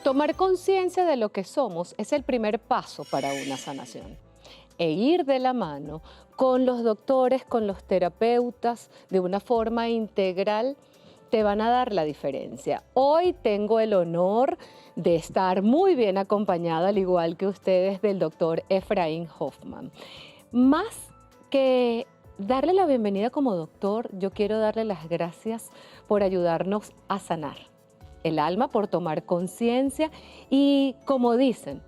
Tomar conciencia de lo que somos es el primer paso para una sanación. E ir de la mano con los doctores, con los terapeutas, de una forma integral, te van a dar la diferencia. Hoy tengo el honor de estar muy bien acompañada, al igual que ustedes, del doctor Efraín Hoffman. Más que darle la bienvenida como doctor, yo quiero darle las gracias por ayudarnos a sanar el alma, por tomar conciencia y, como dicen,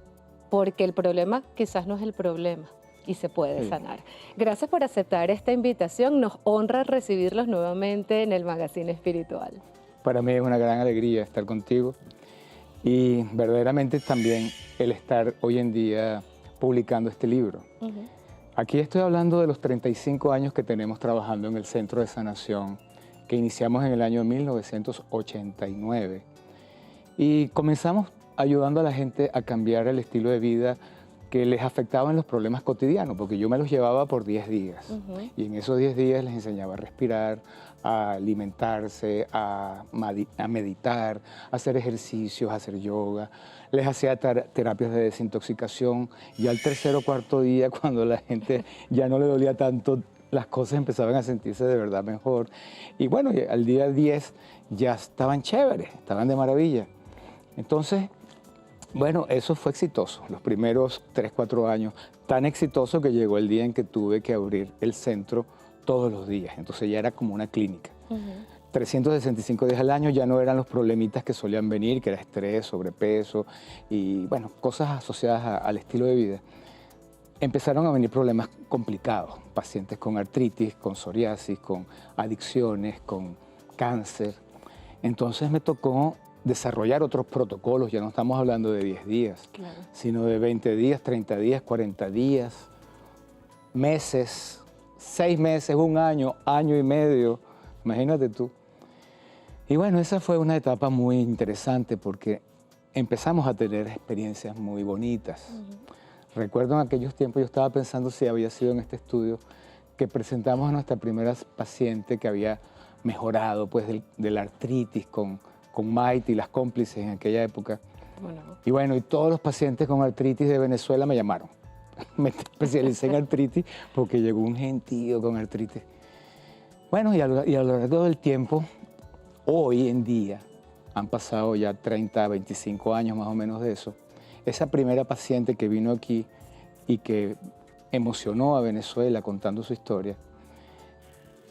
porque el problema quizás no es el problema y se puede sanar. Gracias por aceptar esta invitación. Nos honra recibirlos nuevamente en el Magazine Espiritual. Para mí es una gran alegría estar contigo y verdaderamente también el estar hoy en día publicando este libro. Aquí estoy hablando de los 35 años que tenemos trabajando en el Centro de Sanación, que iniciamos en el año 1989. Y comenzamos ayudando a la gente a cambiar el estilo de vida que les afectaban los problemas cotidianos, porque yo me los llevaba por 10 días. Y en esos 10 días les enseñaba a respirar, a alimentarse, a meditar, a hacer ejercicios, a hacer yoga. Les hacía terapias de desintoxicación. Y al tercer o cuarto día, cuando la gente ya no le dolía tanto, las cosas empezaban a sentirse de verdad mejor. Y bueno, al día 10 ya estaban chéveres, estaban de maravilla. Entonces, bueno, eso fue exitoso, los primeros 3, 4 años, tan exitoso que llegó el día en que tuve que abrir el centro todos los días. Entonces ya era como una clínica. 365 días al año, ya no eran los problemitas que solían venir, que era estrés, sobrepeso y, bueno, cosas asociadas al estilo de vida. Empezaron a venir problemas complicados, pacientes con artritis, con psoriasis, con adicciones, con cáncer. Entonces me tocó desarrollar otros protocolos, ya no estamos hablando de 10 días, sino de 20 días, 30 días, 40 días, meses, 6 meses, 1 año, año y medio, imagínate tú. Y bueno, esa fue una etapa muy interesante porque empezamos a tener experiencias muy bonitas. Recuerdo en aquellos tiempos, yo estaba pensando si había sido en este estudio que presentamos a nuestra primera paciente que había mejorado pues, de la artritis con Maite y las cómplices en aquella época. Y bueno, y todos los pacientes con artritis de Venezuela me llamaron. Me especialicé en artritis porque llegó un gentío con artritis. Bueno, y a lo largo del tiempo, hoy en día, han pasado ya 30, 25 años más o menos de eso, esa primera paciente que vino aquí y que emocionó a Venezuela contando su historia,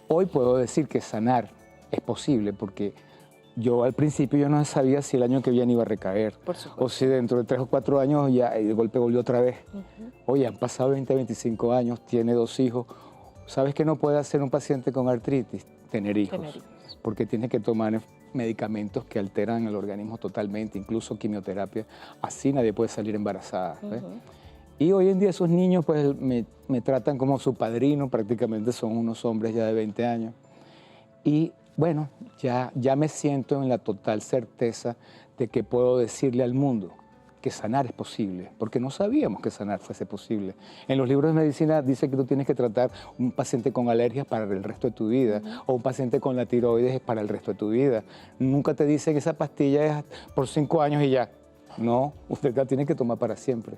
hoy puedo decir que sanar es posible porque yo al principio yo no sabía si el año que viene iba a recaer o si dentro de 3 o 4 años ya el golpe volvió otra vez. Oye, han pasado 20, 25 años, tiene 2 hijos. ¿Sabes qué no puede hacer un paciente con artritis? Tener hijos. Porque tiene que tomar medicamentos que alteran el organismo totalmente, incluso quimioterapia. Así nadie puede salir embarazada. Y hoy en día esos niños pues me tratan como su padrino, prácticamente son unos hombres ya de 20 años. Y bueno, ya me siento en la total certeza de que puedo decirle al mundo que sanar es posible, porque no sabíamos que sanar fuese posible. En los libros de medicina dice que tú tienes que tratar un paciente con alergias para el resto de tu vida, o un paciente con la tiroides para el resto de tu vida. Nunca te dicen esa pastilla es por 5 años y ya. No, usted la tiene que tomar para siempre.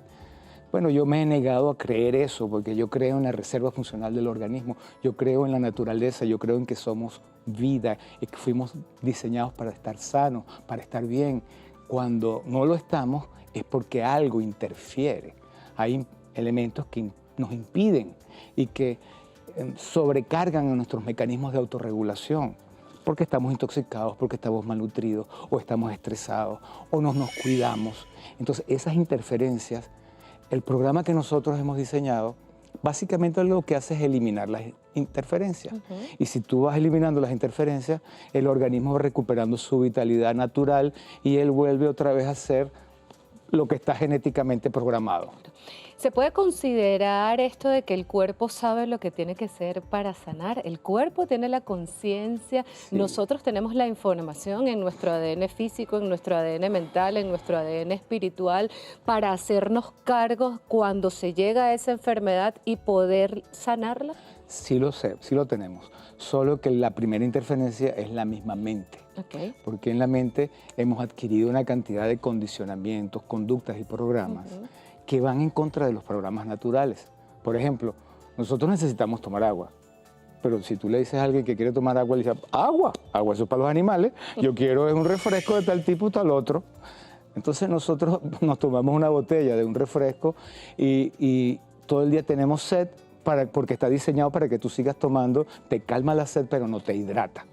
Bueno, yo me he negado a creer eso porque yo creo en la reserva funcional del organismo, yo creo en la naturaleza, yo creo en que somos vida y que fuimos diseñados para estar sanos, para estar bien. Cuando no lo estamos es porque algo interfiere. Hay elementos que nos impiden y que sobrecargan a nuestros mecanismos de autorregulación. Porque estamos intoxicados, porque estamos malnutridos, o estamos estresados, o no nos cuidamos. Entonces, esas interferencias, el programa que nosotros hemos diseñado, básicamente lo que hace es eliminar las interferencias. Y si tú vas eliminando las interferencias, el organismo va recuperando su vitalidad natural y él vuelve otra vez a ser lo que está genéticamente programado. ¿Se puede considerar esto de que el cuerpo sabe lo que tiene que ser para sanar? El cuerpo tiene la conciencia, Sí. nosotros tenemos la información en nuestro ADN físico, en nuestro ADN mental, en nuestro ADN espiritual, para hacernos cargos cuando se llega a esa enfermedad y poder sanarla. Sí lo sé, sí lo tenemos. Solo que la primera interferencia es la misma mente. Ok. Porque en la mente hemos adquirido una cantidad de condicionamientos, conductas y programas que van en contra de los programas naturales. Por ejemplo, nosotros necesitamos tomar agua, pero si tú le dices a alguien que quiere tomar agua, le dices, agua, agua, eso es para los animales, yo quiero es un refresco de tal tipo, tal otro. Entonces nosotros nos tomamos una botella de un refresco y todo el día tenemos sed, porque está diseñado para que tú sigas tomando, te calma la sed, pero no te hidrata.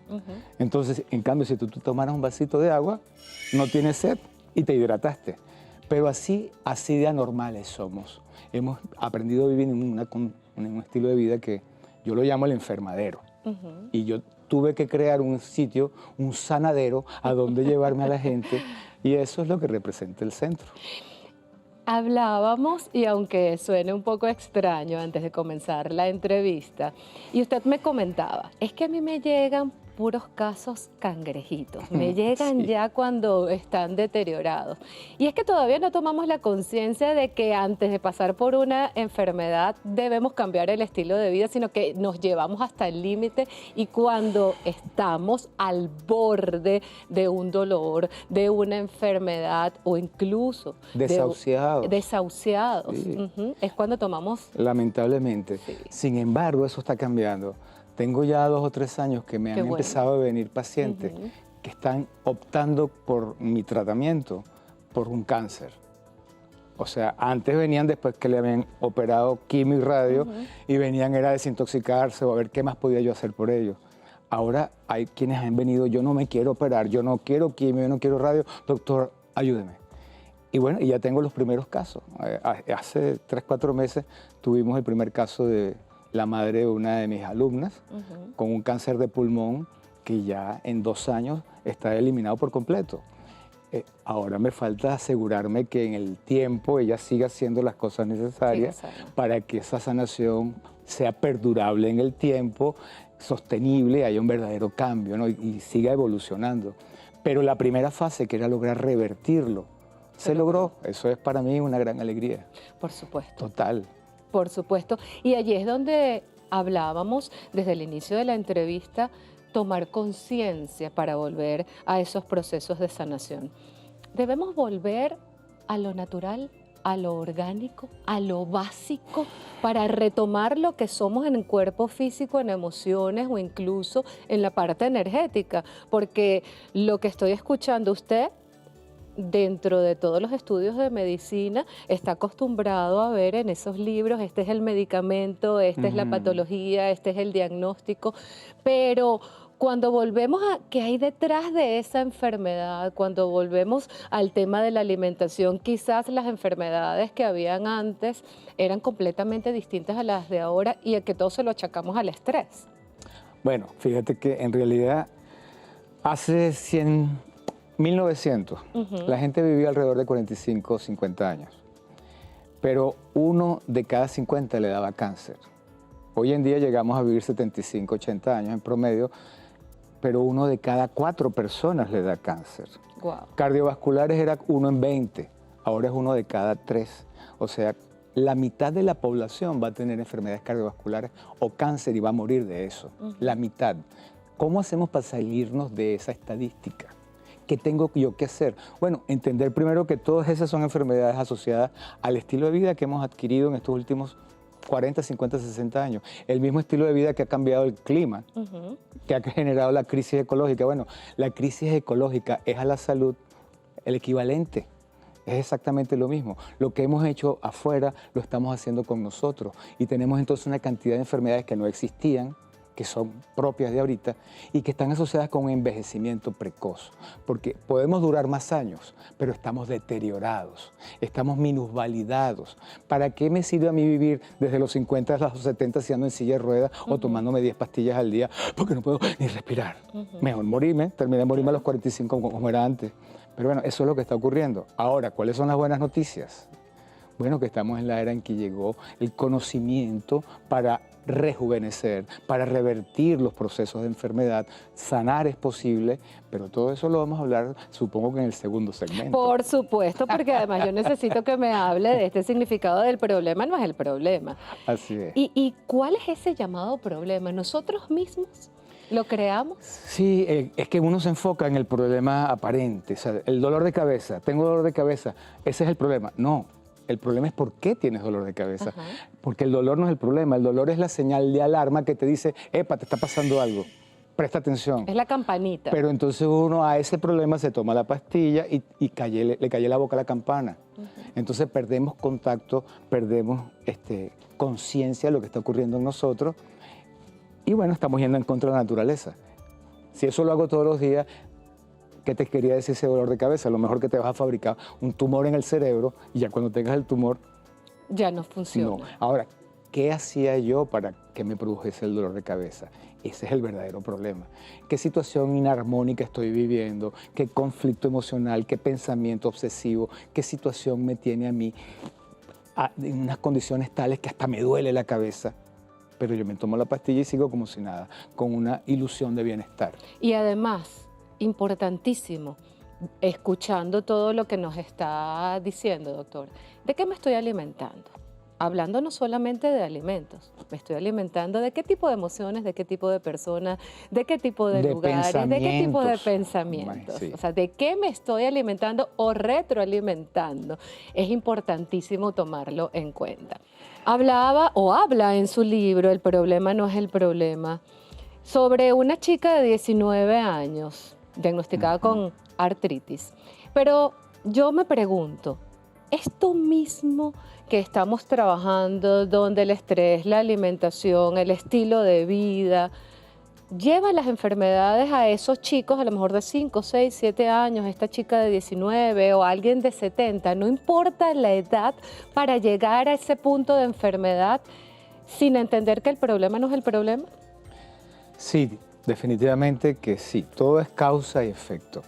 Entonces, en cambio, si tú tomaras un vasito de agua, no tienes sed y te hidrataste. Pero así de anormales somos. Hemos aprendido a vivir en un estilo de vida que yo lo llamo el enfermadero. Y yo tuve que crear un sitio, un sanadero, a donde llevarme a la gente, y eso es lo que representa el centro. Hablábamos, y aunque suene un poco extraño antes de comenzar la entrevista, y usted me comentaba, es que a mí me llegan puros casos cangrejitos, me llegan Sí. ya cuando están deteriorados. Y es que todavía no tomamos la conciencia de que antes de pasar por una enfermedad debemos cambiar el estilo de vida, sino que nos llevamos hasta el límite y cuando estamos al borde de un dolor, de una enfermedad o incluso Desahuciados. desahuciados, Sí. es cuando tomamos... Lamentablemente. Sí. Sin embargo, eso está cambiando. Tengo ya 2 o 3 años que me han Qué bueno. empezado a venir pacientes que están optando por mi tratamiento, por un cáncer. O sea, antes venían después que le habían operado quimio y radio y venían era a desintoxicarse o a ver qué más podía yo hacer por ellos. Ahora hay quienes han venido, yo no me quiero operar, yo no quiero quimio, yo no quiero radio, doctor, ayúdeme. Y bueno, y ya tengo los primeros casos. Hace 3, 4 meses tuvimos el primer caso de la madre de una de mis alumnas con un cáncer de pulmón que ya en 2 años está eliminado por completo. Ahora me falta asegurarme que en el tiempo ella siga haciendo las cosas necesarias para que esa sanación sea perdurable en el tiempo, sostenible, haya un verdadero cambio, ¿no? y siga evolucionando. Pero la primera fase, que era lograr revertirlo, se logró. Eso es para mí una gran alegría. Por supuesto. Total. Por supuesto. Y allí es donde hablábamos desde el inicio de la entrevista, tomar conciencia para volver a esos procesos de sanación. Debemos volver a lo natural, a lo orgánico, a lo básico, para retomar lo que somos en el cuerpo físico, en emociones o incluso en la parte energética. Porque lo que estoy escuchando usted, dentro de todos los estudios de medicina, está acostumbrado a ver en esos libros, este es el medicamento, esta es la patología, este es el diagnóstico, pero cuando volvemos a qué hay detrás de esa enfermedad, cuando volvemos al tema de la alimentación, quizás las enfermedades que habían antes eran completamente distintas a las de ahora y a que todo se lo achacamos al estrés. Bueno, fíjate que en realidad hace 1900, la gente vivía alrededor de 45 o 50 años, pero 1 de cada 50 le daba cáncer. Hoy en día llegamos a vivir 75, 80 años en promedio, pero 1 de cada 4 personas le da cáncer. Wow. Cardiovasculares era 1 en 20, ahora es 1 de cada 3. O sea, la mitad de la población va a tener enfermedades cardiovasculares o cáncer y va a morir de eso. La mitad. ¿Cómo hacemos para salirnos de esa estadística? ¿Qué tengo yo que hacer? Bueno, entender primero que todas esas son enfermedades asociadas al estilo de vida que hemos adquirido en estos últimos 40, 50, 60 años. El mismo estilo de vida que ha cambiado el clima, que ha generado la crisis ecológica. Bueno, la crisis ecológica es a la salud el equivalente. Es exactamente lo mismo. Lo que hemos hecho afuera lo estamos haciendo con nosotros. Y tenemos entonces una cantidad de enfermedades que no existían, que son propias de ahorita y que están asociadas con un envejecimiento precoz. Porque podemos durar más años, pero estamos deteriorados, estamos minusvalidados. ¿Para qué me sirve a mí vivir desde los 50 a los 70 si ando en silla de ruedas o tomándome 10 pastillas al día? Porque no puedo ni respirar. Mejor morirme, terminé de morirme a los 45 como era antes. Pero bueno, eso es lo que está ocurriendo. Ahora, ¿cuáles son las buenas noticias? Bueno, que estamos en la era en que llegó el conocimiento para rejuvenecer, para revertir los procesos de enfermedad. Sanar es posible, pero todo eso lo vamos a hablar, supongo que en el segundo segmento. Por supuesto, porque además yo necesito que me hable de este significado del problema, no es el problema. Así es. ¿Y cuál es ese llamado problema? ¿Nosotros mismos lo creamos? Sí, es que uno se enfoca en el problema aparente, o sea, el dolor de cabeza, tengo dolor de cabeza, ese es el problema. No, el problema es por qué tienes dolor de cabeza. Ajá. Porque el dolor no es el problema, el dolor es la señal de alarma que te dice, epa, te está pasando algo, presta atención. Es la campanita. Pero entonces uno a ese problema se toma la pastilla y le cae la boca a la campana. Entonces perdemos contacto, perdemos conciencia de lo que está ocurriendo en nosotros y bueno, estamos yendo en contra de la naturaleza. Si eso lo hago todos los días, ¿qué te quería decir ese dolor de cabeza? A lo mejor que te vas a fabricar un tumor en el cerebro y ya cuando tengas el tumor... Ya no funciona. No. Ahora, ¿qué hacía yo para que me produjese el dolor de cabeza? Ese es el verdadero problema. ¿Qué situación inarmónica estoy viviendo? ¿Qué conflicto emocional? ¿Qué pensamiento obsesivo? ¿Qué situación me tiene a mí en unas condiciones tales que hasta me duele la cabeza? Pero yo me tomo la pastilla y sigo como si nada, con una ilusión de bienestar. Y además, importantísimo, escuchando todo lo que nos está diciendo, doctor, ¿de qué me estoy alimentando? Hablando no solamente de alimentos, me estoy alimentando de qué tipo de emociones, de qué tipo de personas, de qué tipo de lugares, de qué tipo de pensamientos. Sí. O sea, de qué me estoy alimentando o retroalimentando. Es importantísimo tomarlo en cuenta. Hablaba o habla en su libro, El problema no es el problema, sobre una chica de 19 años diagnosticada con artritis. Pero yo me pregunto, esto mismo que estamos trabajando, donde el estrés, la alimentación, el estilo de vida, lleva las enfermedades a esos chicos, a lo mejor de 5, 6, 7 años, esta chica de 19 o alguien de 70, no importa la edad, para llegar a ese punto de enfermedad sin entender que el problema no es el problema? Sí, definitivamente que sí. Todo es causa y efecto.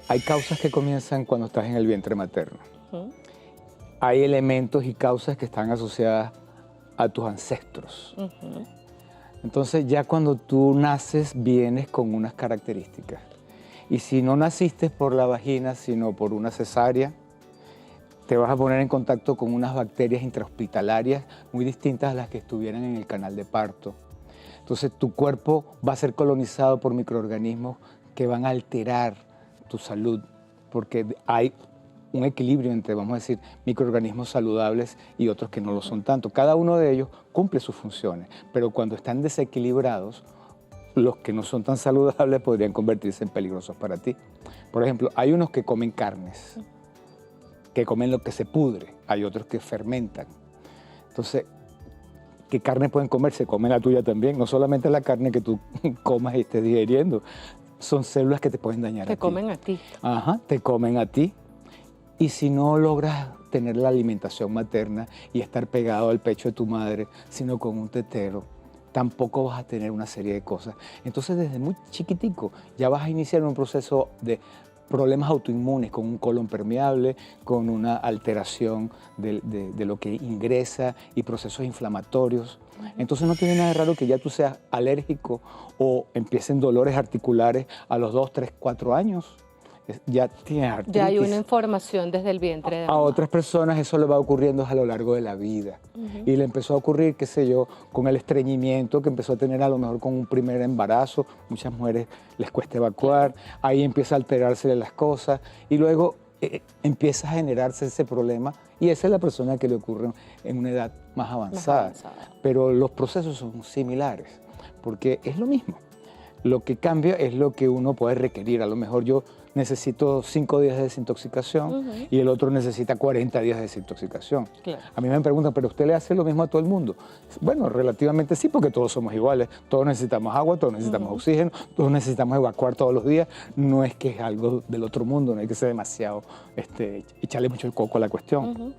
Hay causas que comienzan cuando estás en el vientre materno. Hay elementos y causas que están asociadas a tus ancestros. Entonces ya cuando tú naces vienes con unas características. Y si no naciste por la vagina, sino por una cesárea, te vas a poner en contacto con unas bacterias intrahospitalarias muy distintas a las que estuvieran en el canal de parto. Entonces tu cuerpo va a ser colonizado por microorganismos que van a alterar tu salud, porque hay un equilibrio entre, vamos a decir, microorganismos saludables y otros que no lo son tanto. Cada uno de ellos cumple sus funciones, pero cuando están desequilibrados, los que no son tan saludables podrían convertirse en peligrosos para ti. Por ejemplo, hay unos que comen carnes, que comen lo que se pudre, hay otros que fermentan. Entonces, ¿qué carne pueden comer? Se come la tuya también, no solamente la carne que tú comas y estés digeriendo, son células que te pueden dañar a ti. Te comen a ti. Ajá, te comen a ti. Y si no logras tener la alimentación materna y estar pegado al pecho de tu madre, sino con un tetero, tampoco vas a tener una serie de cosas. Entonces, desde muy chiquitico ya vas a iniciar un proceso de problemas autoinmunes, con un colon permeable, con una alteración de lo que ingresa y procesos inflamatorios. Entonces no tiene nada de raro que ya tú seas alérgico o empiecen dolores articulares a los 2, 3, 4 años. Ya tienes artritis. Ya hay una información desde el vientre de A mamá. otras personas eso le va ocurriendo a lo largo de la vida. Y le empezó a ocurrir, qué sé yo, con el estreñimiento que empezó a tener a lo mejor con un primer embarazo. Muchas mujeres les cuesta evacuar, ahí empieza a alterarse las cosas y luego empieza a generarse ese problema y esa es la persona que le ocurre en una edad más avanzada. Pero los procesos son similares porque es lo mismo. Lo que cambia es lo que uno puede requerir. A lo mejor yo necesito 5 días de desintoxicación y el otro necesita 40 días de desintoxicación. Claro. A mí me preguntan, ¿pero usted le hace lo mismo a todo el mundo? Bueno, relativamente sí, porque todos somos iguales. Todos necesitamos agua, todos necesitamos oxígeno, todos necesitamos evacuar todos los días. No es que es algo del otro mundo, no hay que ser demasiado, echarle mucho el coco a la cuestión.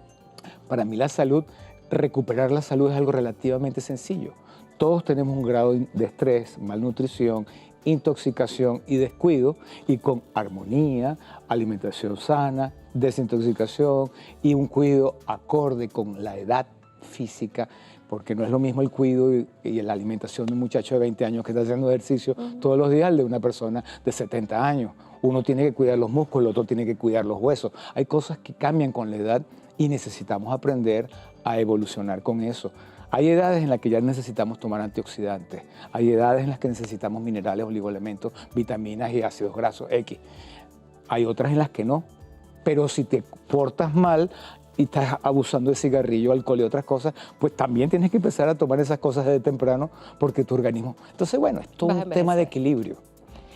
Para mí la salud, recuperar la salud es algo relativamente sencillo. Todos tenemos un grado de estrés, malnutrición intoxicación y descuido, y con armonía, alimentación sana, desintoxicación y un cuidado acorde con la edad física, porque no es lo mismo el cuidado y la alimentación de un muchacho de 20 años que está haciendo ejercicio todos los días al de una persona de 70 años. Uno tiene que cuidar los músculos, el otro tiene que cuidar los huesos. Hay cosas que cambian con la edad y necesitamos aprender a evolucionar con eso. Hay edades en las que ya necesitamos tomar antioxidantes, hay edades en las que necesitamos minerales, oligoelementos, vitaminas y ácidos grasos X. Hay otras en las que no, pero si te portas mal y estás abusando de cigarrillo, alcohol y otras cosas, pues también tienes que empezar a tomar esas cosas desde temprano porque tu organismo... Entonces, bueno, es todo un tema de equilibrio.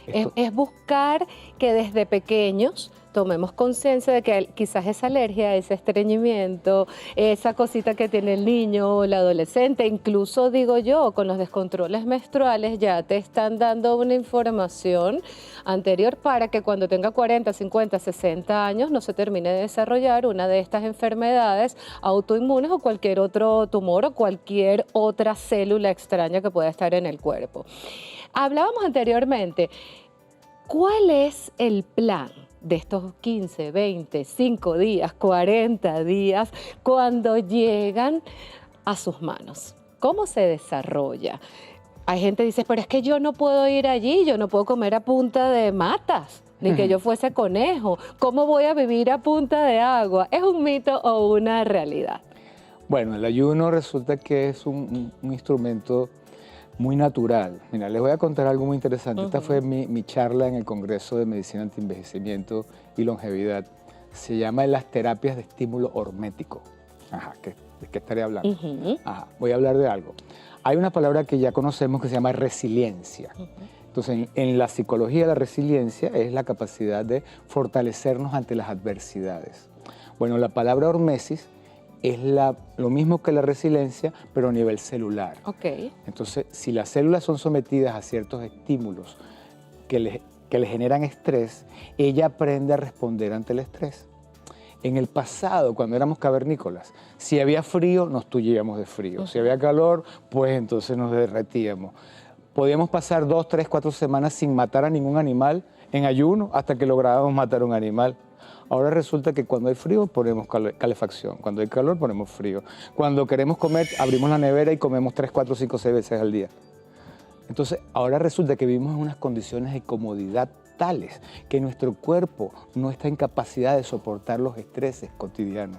Es buscar que desde pequeños tomemos conciencia de que quizás esa alergia, ese estreñimiento, esa cosita que tiene el niño o el adolescente, incluso digo yo, con los descontroles menstruales ya te están dando una información anterior para que cuando tenga 40, 50, 60 años no se termine de desarrollar una de estas enfermedades autoinmunes o cualquier otro tumor o cualquier otra célula extraña que pueda estar en el cuerpo. Hablábamos anteriormente, ¿cuál es el plan de estos 15, 20, 5 días, 40 días, cuando llegan a sus manos? ¿Cómo se desarrolla? Hay gente que dice, pero es que yo no puedo ir allí, yo no puedo comer a punta de matas, ni que yo fuese conejo. ¿Cómo voy a vivir a punta de agua? ¿Es un mito o una realidad? Bueno, el ayuno resulta que es un instrumento muy natural. Mira, les voy a contar algo muy interesante. Esta fue mi charla en el Congreso de Medicina Antienvejecimiento y Longevidad. Se llama las terapias de estímulo hormético. Ajá, ¿de qué estaré hablando? Ajá, voy a hablar de algo. Hay una palabra que ya conocemos que se llama resiliencia. Entonces, en la psicología, la resiliencia es la capacidad de fortalecernos ante las adversidades. Bueno, la palabra hormesis es lo mismo que la resiliencia, pero a nivel celular. Okay. Entonces, si las células son sometidas a ciertos estímulos que le generan estrés, ella aprende a responder ante el estrés. En el pasado, cuando éramos cavernícolas, si había frío, nos tullíamos de frío. Si había calor, pues entonces nos derretíamos. Podíamos pasar 2, 3, 4 semanas sin matar a ningún animal en ayuno hasta que lográbamos matar a un animal. Ahora resulta que cuando hay frío ponemos calefacción, cuando hay calor ponemos frío. Cuando queremos comer abrimos la nevera y comemos 3, 4, 5, 6 veces al día. Entonces ahora resulta que vivimos en unas condiciones de comodidad tales que nuestro cuerpo no está en capacidad de soportar los estreses cotidianos.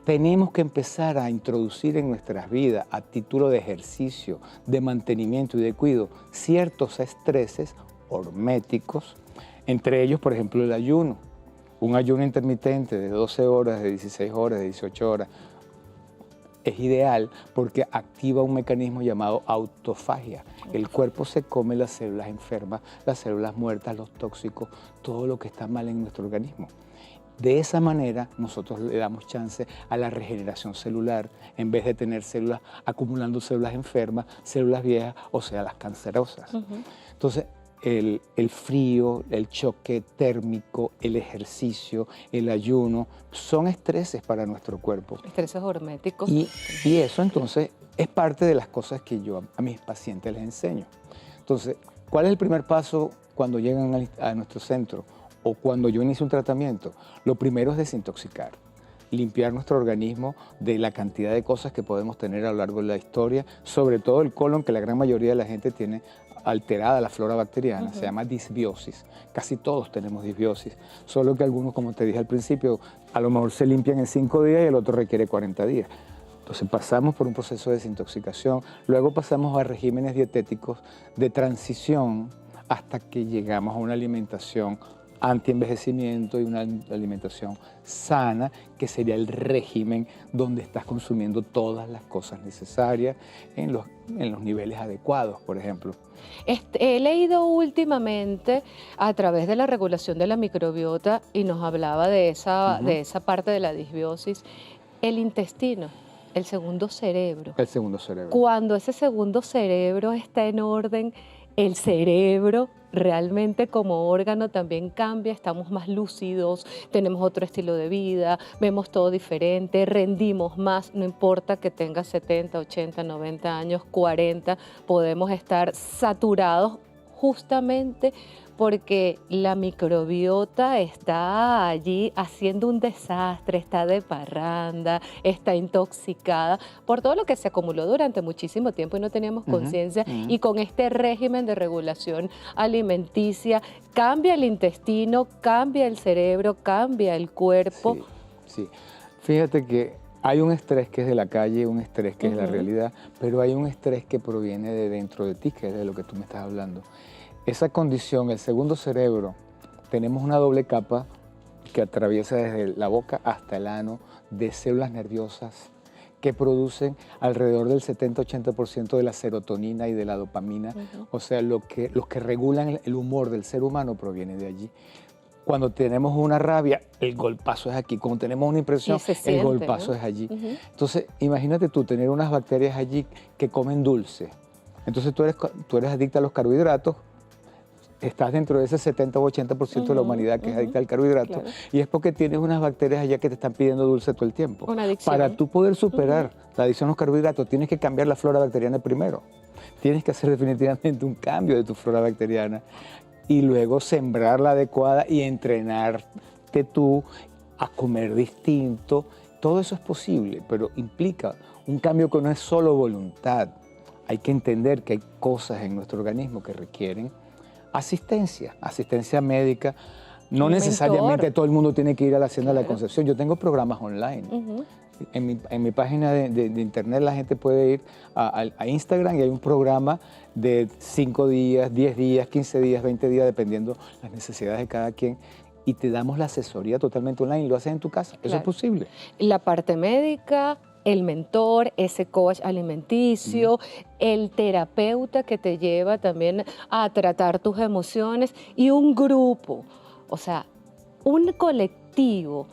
Tenemos que empezar a introducir en nuestras vidas a título de ejercicio, de mantenimiento y de cuidado ciertos estreses horméticos, entre ellos por ejemplo el ayuno. Un ayuno intermitente de 12 horas, de 16 horas, de 18 horas, es ideal porque activa un mecanismo llamado autofagia. El cuerpo se come las células enfermas, las células muertas, los tóxicos, todo lo que está mal en nuestro organismo. De esa manera nosotros le damos chance a la regeneración celular en vez de tener células acumulando células enfermas, células viejas, o sea, las cancerosas. Entonces, el frío, el choque térmico, el ejercicio, el ayuno, son estreses para nuestro cuerpo. Estreses horméticos. Y eso entonces es parte de las cosas que yo a mis pacientes les enseño. Entonces, ¿cuál es el primer paso cuando llegan a nuestro centro o cuando yo inicio un tratamiento? Lo primero es desintoxicar, limpiar nuestro organismo de la cantidad de cosas que podemos tener a lo largo de la historia, sobre todo el colon, que la gran mayoría de la gente tiene alterada la flora bacteriana, se llama disbiosis. Casi todos tenemos disbiosis, solo que algunos, como te dije al principio, a lo mejor se limpian en 5 días y el otro requiere 40 días. Entonces pasamos por un proceso de desintoxicación, luego pasamos a regímenes dietéticos de transición hasta que llegamos a una alimentación antienvejecimiento y una alimentación sana, que sería el régimen donde estás consumiendo todas las cosas necesarias en los niveles adecuados, por ejemplo. He leído últimamente a través de la regulación de la microbiota y nos hablaba de esa parte de la disbiosis, el intestino, el segundo cerebro. El segundo cerebro. Cuando ese segundo cerebro está en orden, el cerebro realmente como órgano también cambia, estamos más lúcidos, tenemos otro estilo de vida, vemos todo diferente, rendimos más, no importa que tengas 70, 80, 90 años, 40, podemos estar saturados justamente porque la microbiota está allí haciendo un desastre, está de parranda, está intoxicada por todo lo que se acumuló durante muchísimo tiempo y no teníamos conciencia. Y con este régimen de regulación alimenticia, cambia el intestino, cambia el cerebro, cambia el cuerpo. Sí, sí. Fíjate que hay un estrés que es de la calle, un estrés que es de la realidad, pero hay un estrés que proviene de dentro de ti, que es de lo que tú me estás hablando. Esa condición, el segundo cerebro, tenemos una doble capa que atraviesa desde la boca hasta el ano de células nerviosas que producen alrededor del 70-80% de la serotonina y de la dopamina. O sea, los que regulan el humor del ser humano proviene de allí. Cuando tenemos una rabia, el golpazo es aquí. Cuando tenemos una impresión, el golpazo es allí. Entonces, imagínate tú tener unas bacterias allí que comen dulce. Entonces, tú eres adicta a los carbohidratos, estás dentro de ese 70 o 80% de la humanidad que es adicta al carbohidrato, y es porque tienes unas bacterias allá que te están pidiendo dulce todo el tiempo. Una adicción. Para tú poder superar la adicción a los carbohidratos, tienes que cambiar la flora bacteriana primero. Tienes que hacer definitivamente un cambio de tu flora bacteriana y luego sembrar la adecuada y entrenarte tú a comer distinto. Todo eso es posible, pero implica un cambio que no es solo voluntad. Hay que entender que hay cosas en nuestro organismo que requieren asistencia médica. No necesariamente todo el mundo tiene que ir a la Hacienda de la Concepción. Yo tengo programas online. En mi página de internet la gente puede ir a Instagram y hay un programa de 5 días, 10 días, 15 días, 20 días, dependiendo las necesidades de cada quien. Y te damos la asesoría totalmente online y lo haces en tu casa. Eso es posible. La parte médica, el mentor, ese coach alimenticio, el terapeuta que te lleva también a tratar tus emociones y un grupo, o sea, un colectivo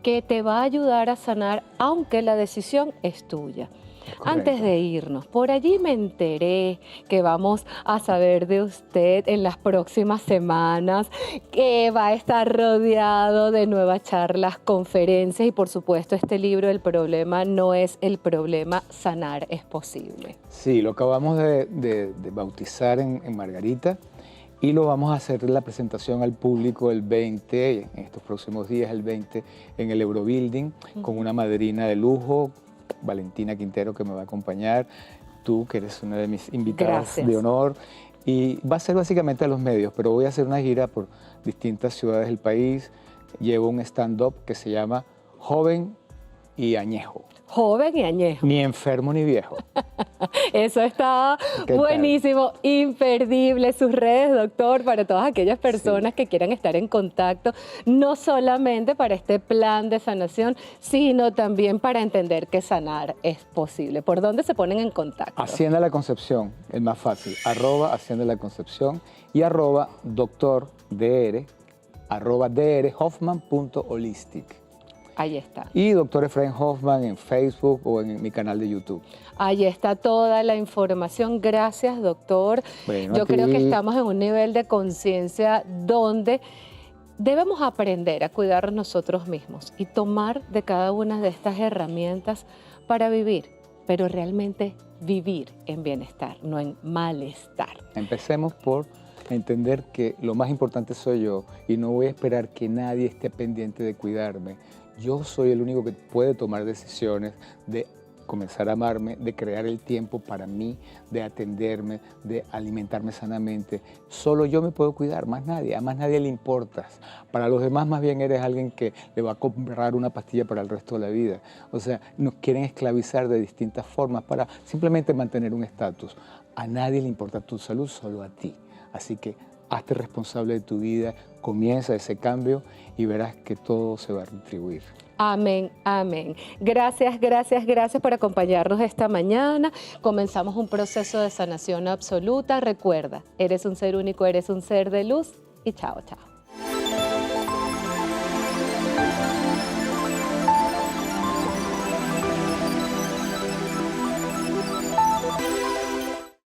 que te va a ayudar a sanar, aunque la decisión es tuya. Correcto. Antes de irnos, por allí me enteré que vamos a saber de usted en las próximas semanas, que va a estar rodeado de nuevas charlas, conferencias y por supuesto este libro, El problema no es el problema, sanar es posible. Sí, lo acabamos de bautizar en Margarita y lo vamos a hacer la presentación al público el 20, en estos próximos días, el 20, en el Eurobuilding, con una madrina de lujo, Valentina Quintero, que me va a acompañar, tú que eres una de mis invitadas de honor, y va a ser básicamente a los medios, pero voy a hacer una gira por distintas ciudades del país. Llevo un stand-up que se llama Joven y Añejo. Joven y añejo. Ni enfermo ni viejo. Eso está buenísimo, imperdible. Sus redes, doctor, para todas aquellas personas que quieran estar en contacto, no solamente para este plan de sanación, sino también para entender que sanar es posible. ¿Por dónde se ponen en contacto? Hacienda La Concepción, el más fácil, @Hacienda La Concepción y @DrHoffman.holistic. Ahí está. Y Dr. Efraín Hoffman en Facebook o en mi canal de YouTube. Ahí está toda la información. Gracias, doctor. Bueno, yo creo que estamos en un nivel de conciencia donde debemos aprender a cuidar nosotros mismos y tomar de cada una de estas herramientas para vivir, pero realmente vivir en bienestar, no en malestar. Empecemos por entender que lo más importante soy yo y no voy a esperar que nadie esté pendiente de cuidarme. Yo soy el único que puede tomar decisiones de comenzar a amarme, de crear el tiempo para mí, de atenderme, de alimentarme sanamente. Solo yo me puedo cuidar, más nadie. A más nadie le importas. Para los demás más bien eres alguien que le va a comprar una pastilla para el resto de la vida. O sea, nos quieren esclavizar de distintas formas para simplemente mantener un estatus. A nadie le importa tu salud, solo a ti. Así que hazte responsable de tu vida, comienza ese cambio y verás que todo se va a retribuir. Amén, amén. Gracias, gracias, gracias por acompañarnos esta mañana. Comenzamos un proceso de sanación absoluta. Recuerda, eres un ser único, eres un ser de luz y chao, chao.